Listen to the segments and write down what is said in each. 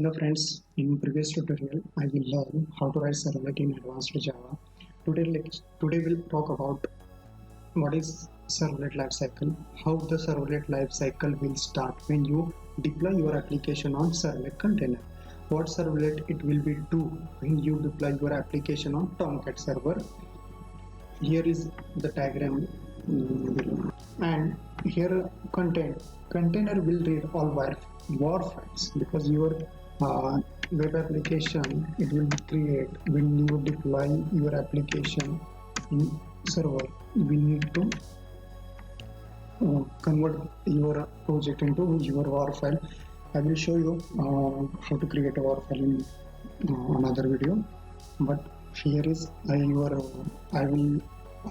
Hello friends, in previous tutorial I will learn how to write servlet in advanced Java. Today we'll talk about what is servlet lifecycle, how the servlet lifecycle will start when you deploy your application on servlet container, what servlet it will be do when you deploy your application on Tomcat server. Here is the diagram below. And here container will read all war files because your web application it will create when you deploy your application in server. We need to convert your project into your war file. I will show you how to create a war file in another video, but here is I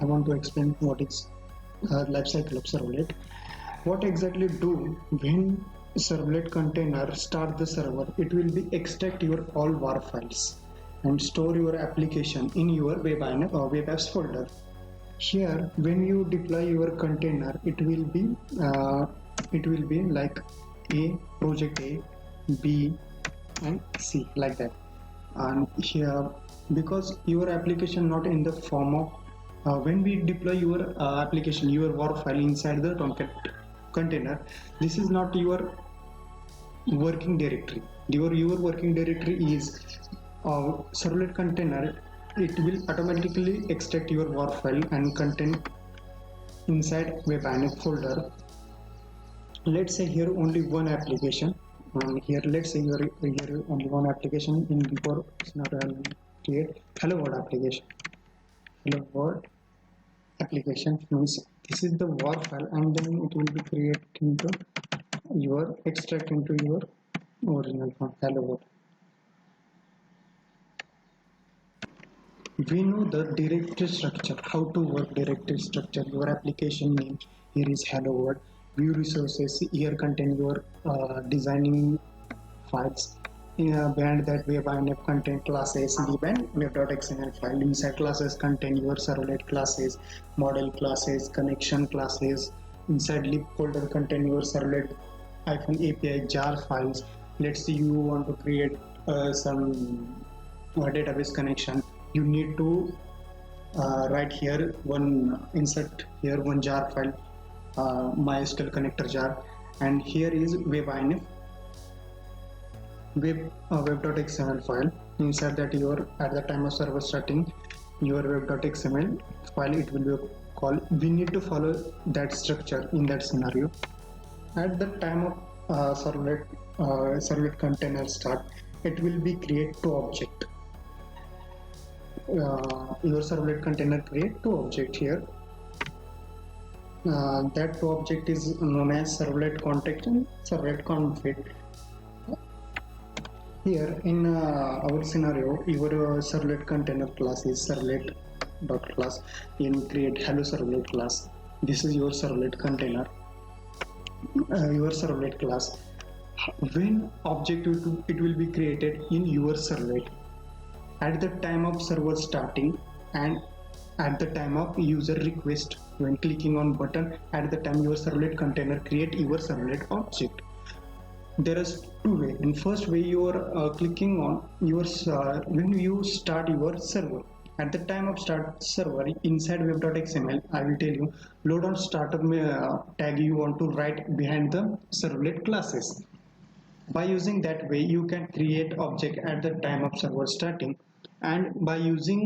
want to explain what is life cycle of servlet. What exactly do when servlet container start the server? It will be extract your all war files and store your application in your web apps folder. Here when you deploy your container it will be like a project A, B and C like that. And here because your application not in the form of when we deploy your application, your war file inside the Tomcat container, this is not your working directory. Your working directory is servlet container. It will automatically extract your war file and content inside web app folder. Let's say here only one application. Here let's say here only one application. In before scenario create hello world application. Hello world application means this is the war file, and then it will be created into your extract into your original file hello world. We know the directory structure, how to work directory structure. Your application name here is hello world, view resources here contain your designing files. Behind that web INF contain classes, lib and web.xml file. Inside classes contain your servlet classes, model classes, connection classes. Inside lib folder contain your servlet -API jar files. Let's say you want to create some database connection. You need to write here insert here one jar file, MySQL connector jar, and here is web INF web.xml file. Inside that at the time of server starting your web.xml file it will be called. We need to follow that structure in that scenario. At the time of servlet container start, it will be create two object. Your servlet container create two object here. That two object is known as servlet context and servlet config. Here in our scenario, your servlet container class is servlet.class. You create hello servlet class. This is your servlet container, your servlet class. When object it will be created in your servlet at the time of server starting and at the time of user request. When clicking on button at the time your servlet container create your servlet object. There is two way. In first way you are clicking on your when you start your server. At the time of start server inside web.xml, I will tell you load on starter tag you want to write behind the servlet classes. By using that way you can create object at the time of server starting, and by using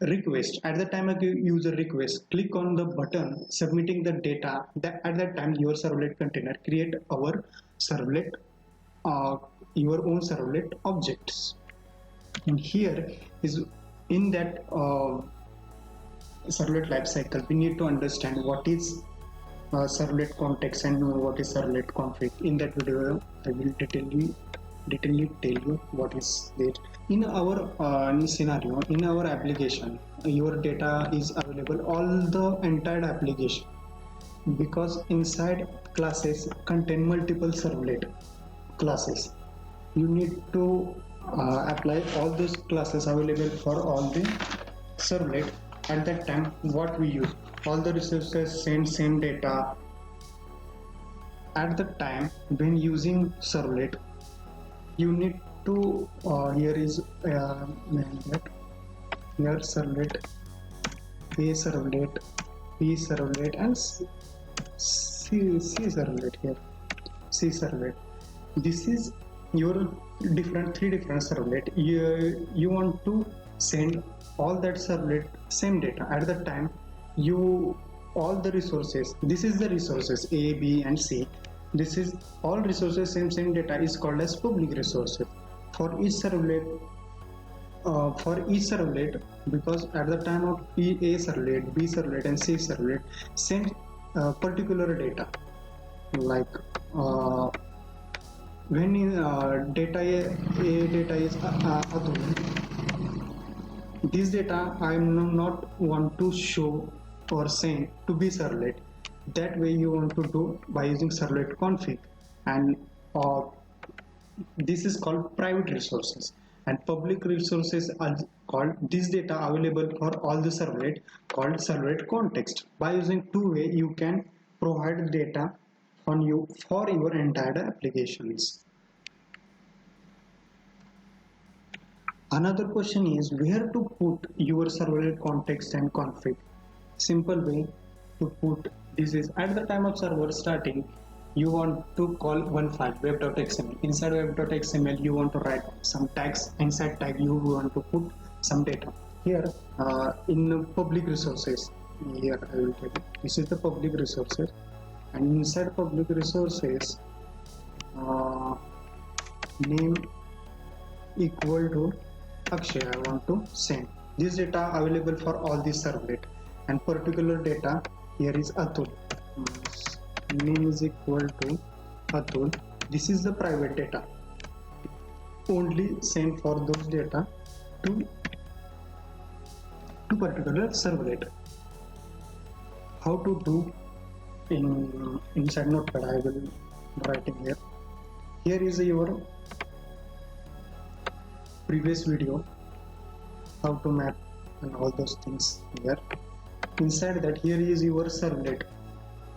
request at the time of user request, click on the button submitting the data. That at that time your servlet container create our servlet your own servlet objects. And here is in that servlet lifecycle we need to understand what is servlet context and what is servlet config. In that video I will detailedly tell you what is that. In our scenario, in our application, your data is available all the entire application, because inside classes contain multiple servlet classes. You need to apply all those classes available for all the servlet. At that time what we use, all the resources same data. At the time when using servlet you need to here is that here servlet, A servlet, B servlet, and C servlet here, C servlet. This is your three different servlet. You want to send all that servlet same data at the time. You all the resources. This is the resources A, B, and C. This is all resources same data is called as public resources. For each servlet, because at the time of A servlet, B servlet, and C servlet send particular data, like when data A data is Atul, this data I am not want to show or send to B servlet. That way you want to do by using servlet config, and this is called private resources, and public resources are called this data available for all the servlet called servlet context. By using two way you can provide data on you for your entire applications. Another question is where to put your servlet context and config. Simple way to put this is at the time of server starting, you want to call one file web.xml. Inside web.xml you want to write some tags. Inside tag you want to put some data. Here in public resources, here I will tell you, this is the public resources, and inside public resources name equal to Akshay. I want to send this data available for all these servlet, and particular data here is Atul. Name is equal to Atul. This is the private data. Only send for those data to particular servlet. How to do inside Notepad? I will write in here. Here is your previous video how to map and all those things here. Inside that, here is your servlet.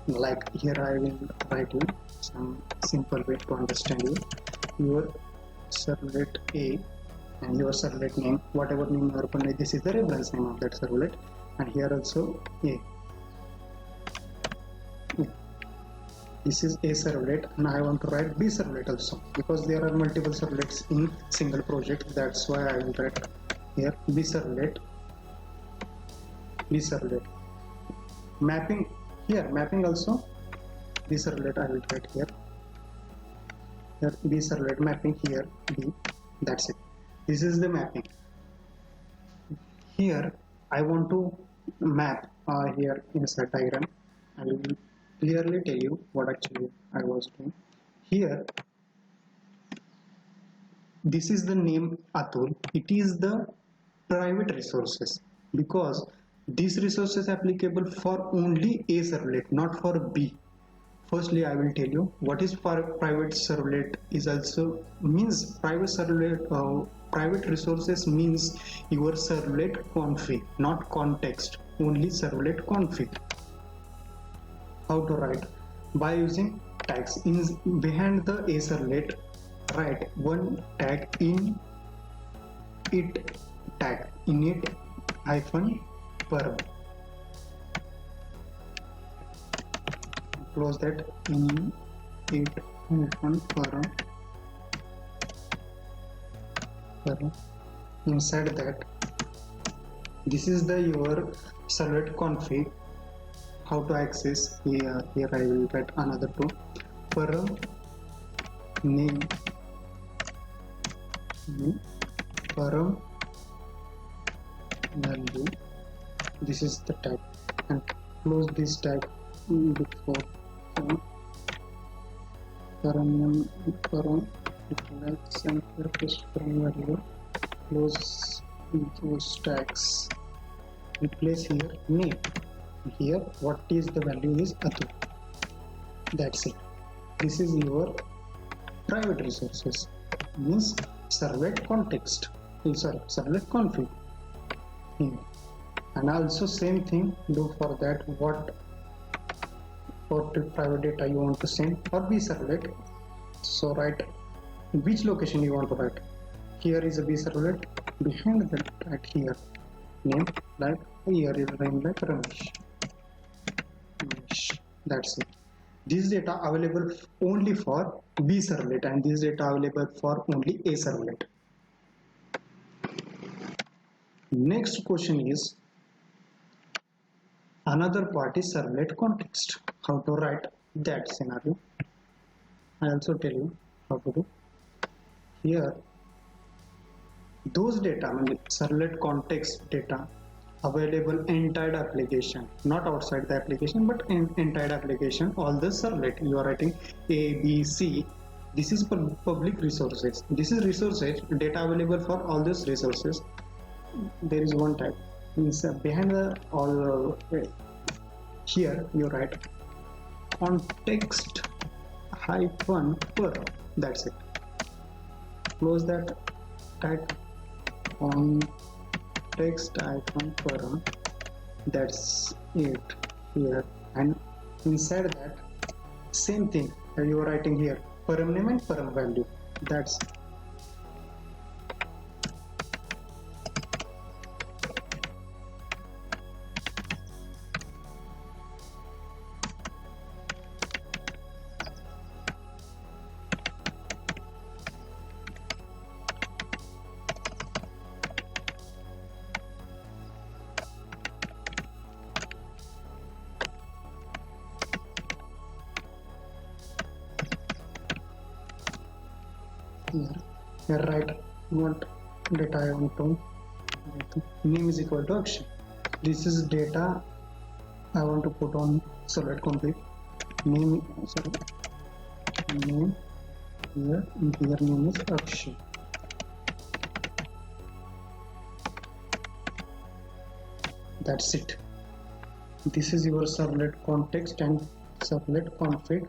Like here I will write you some simple way to understand you. Your servlet A and your servlet name, whatever name you are putting, this is the reference name of that servlet, and here also A. This is A servlet, and I want to write B servlet also because there are multiple servlets in single project. That's why I will write here B servlet. B servlet. Mapping here, mapping also B servlet I will write here. Here B servlet mapping here B. That's it. This is the mapping. Here I want to map here inside diagram. I will clearly tell you what actually I was doing. Here this is the name Atul. It is the private resources because these resources applicable for only A servlet, not for B. Firstly, I will tell you what is private servlet is also means private servlet. Private resources means your servlet config, not context, only servlet config. How to write? By using tags. Behind the A servlet, write one tag in it tag init hyphen param. Close that in it hyphen param. Inside that, this is the your servlet config. How to access here I will write another two param name param value. This is the tag, and close this tag before param reflex and purpose from value. Close those tags. Replace here name. Here what is the value is Atul. That's it. This is your private resources, means servlet context. Sorry, servlet config here. And also same thing do for that. What private data you want to send for B servlet. So write which location you want to write. here is a B servlet. Behind that, right here, name like here is name like Ramesh. That's it. This data available only for B servlet, and this data available for only A servlet. Next question is another part is servlet context. How to write that scenario? I also tell you how to do. Here, those data, I mean servlet context data available inside application, not outside the application, but in inside application, all the servlet you are writing A, B, C. This is public resources. This is resources data available for all these resources. There is one type. Behind the all here you write context hyphen per. That's it. Close that. Type context hyphen per. That's it here, and inside that same thing that you are writing here, param name and param value. That's it. Here write what data I want to name is equal to action. This is data I want to put on servlet config. Name, sorry, name here, and here name is action. That's it. This is your servlet context and servlet config.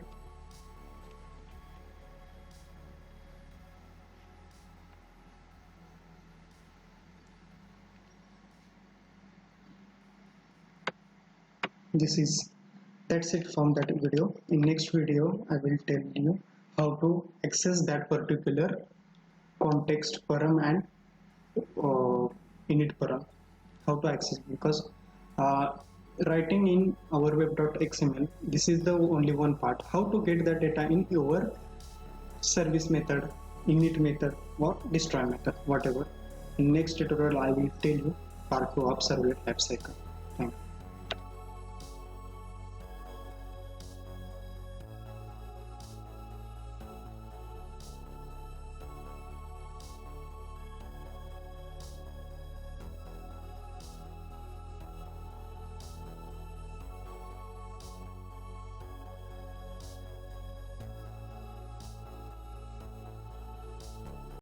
That's it from that video. In next video I will tell you how to access that particular context param and init param, how to access, because writing in our web.xml, this is the only one part. How to get that data in your service method, init method or destroy method, whatever. In next tutorial I will tell you part 2 of servlet lifecycle.